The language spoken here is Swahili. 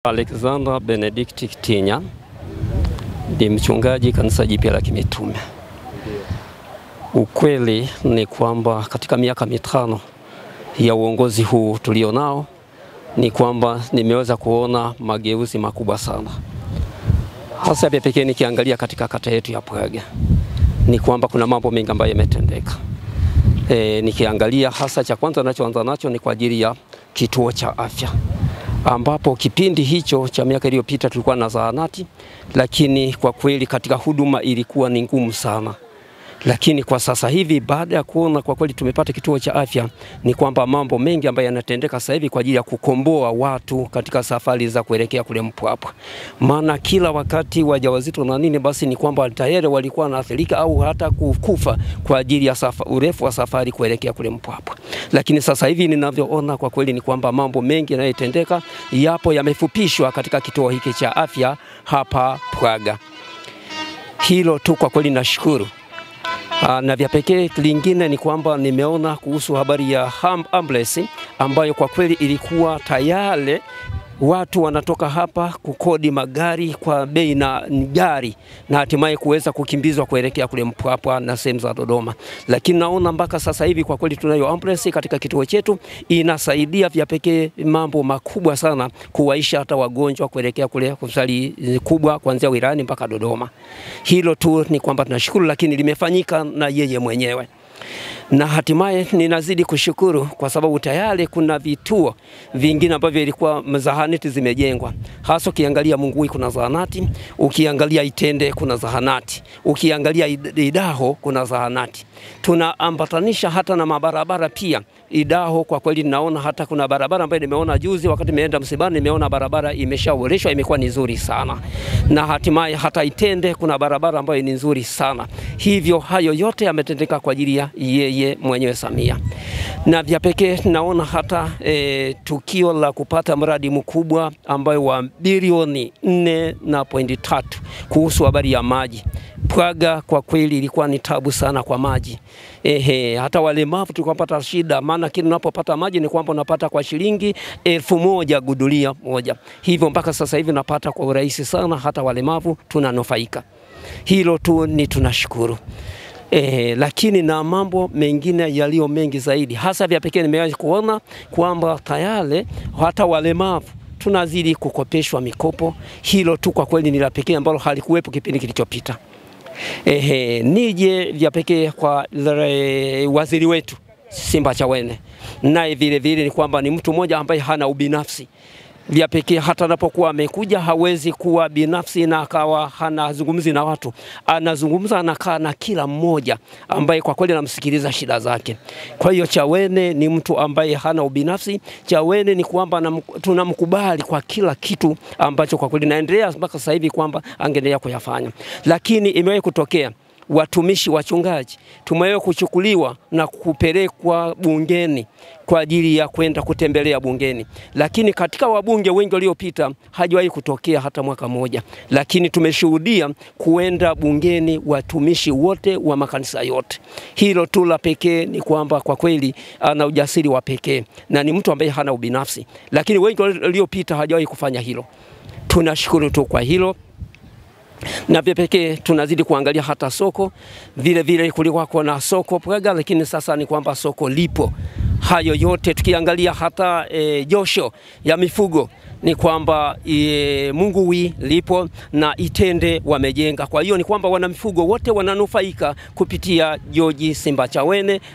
Alexander Benedict Tinya ni mchungaji kanisa jipya la Kimitume. Ukweli ni kwamba katika miaka mitano ya uongozi huu tulionao ni kwamba nimeweza kuona mageuzi makubwa sana. Hasa pekee nikiangalia katika kata yetu ya Pwaga ni kwamba kuna mambo mengi ambayo yametendeka. Nikiangalia hasa cha kwanza ninachoanza nacho ni kwa ajili ya kituo cha afya, ambapo kipindi hicho cha miaka iliyopita tulikuwa na zahanati, lakini kwa kweli katika huduma ilikuwa ni ngumu sana. Lakini kwa sasa hivi baada ya kuona kwa kweli tumepata kituo cha afya, ni kwamba mambo mengi ambayo yanatendeka sasa hivi kwa ajili ya kukomboa watu katika safari za kuelekea kule Mpwapwa. Maana kila wakati wajawazito na nini basi ni kwamba tayari walikuwa wanaathirika au hata kufa kwa ajili ya urefu wa safari kuelekea kule Mpwapwa. Lakini sasa hivi ninavyoona kwa kweli ni kwamba mambo mengi yanayotendeka yamefupishwa katika kituo hiki cha afya hapa Pwaga. Hilo tu kwa kweli nashukuru. Na vya pekee lingine ni kwamba nimeona kuhusu habari ya ambulance ambayo kwa kweli ilikuwa tayari watu wanatoka hapa kukodi magari kwa bei na gari na hatimaye kuweza kukimbizwa kuelekea kule Mpwapwa na sehemu za Dodoma. Lakini naona mpaka sasa hivi kwa kweli tunayo ambulance katika kituo chetu, inasaidia vya pekee mambo makubwa sana kuwaisha hata wagonjwa kuelekea kule hospitali kubwa kuanzia wilayani mpaka Dodoma. Hilo tu ni kwamba tunashukuru, lakini limefanyika na yeye mwenyewe. Na hatimaye ninazidi kushukuru kwa sababu tayari kuna vituo vingine ambavyo ilikuwa zahanati zimejengwa. Hasa ukiangalia Mungui kuna zahanati, ukiangalia Itende kuna zahanati, ukiangalia Idaho kuna zahanati. Tunaambatanisha hata na mabarabara pia. Idaho kwa kweli naona hata kuna barabara ambayo nimeona juzi wakati nimeenda msibani, nimeona barabara imeshaboreshwa, imekuwa ni nzuri sana. Na hatimaye hata Itende kuna barabara ambayo ni nzuri sana. Hivyo hayo yote yametendeka kwa ajili ya yeye mwenyewe Samia. Na vya pekee naona hata tukio la kupata mradi mkubwa ambayo wa bilioni 4.3 kuhusu habari ya maji. Pwaga kwa kweli ilikuwa ni tabu sana kwa maji. Hata walemavu tulipata shida, maana kile unapopata maji ni kwamba unapata kwa shilingi 1000 gudulia moja. Hivyo mpaka sasa hivi napata kwa urahisi sana, hata walemavu tunanufaika. Hilo tu ni tunashukuru. Lakini na mambo mengine yalio mengi zaidi, hasa vya pekee nimewahi kuona kwamba tayari hata walemavu tunazidi kukopeshwa mikopo. Hilo tu kwa kweli ni la pekee ambalo halikuwepo kipindi kilichopita. Nije vya pekee kwa waziri wetu Simbachawene, naye vile vile ni kwamba ni mtu mmoja ambaye hana ubinafsi. Vya pekee hata anapokuwa amekuja hawezi kuwa binafsi na akawa hanazungumzi na watu. Anazungumza, anakaa na kila mmoja ambaye kwa kweli anamsikiliza shida zake. Kwa hiyo Chawene ni mtu ambaye hana ubinafsi. Chawene ni kwamba tunamkubali kwa kila kitu ambacho kwa kweli naendelea mpaka sasa hivi kwamba angeendelea kuyafanya. Lakini imewahi kutokea watumishi wachungaji tumewahi kuchukuliwa na kupelekwa bungeni kwa ajili ya kwenda kutembelea bungeni, lakini katika wabunge wengi waliopita hajawahi kutokea hata mwaka mmoja. Lakini tumeshuhudia kuenda bungeni watumishi wote wa makanisa yote. Hilo tu la pekee ni kwamba kwa kweli ana ujasiri wa pekee na ni mtu ambaye hana ubinafsi, lakini wengi waliopita hajawahi kufanya hilo. Tunashukuru tu kwa hilo. Na vya pekee tunazidi kuangalia hata soko vile vile kulikuwa kuna soko Pwaga, lakini sasa ni kwamba soko lipo. Hayo yote tukiangalia hata josho ya mifugo ni kwamba Mungui lipo na Itende wamejenga. Kwa hiyo ni kwamba wana mifugo wote wananufaika kupitia George Simbachawene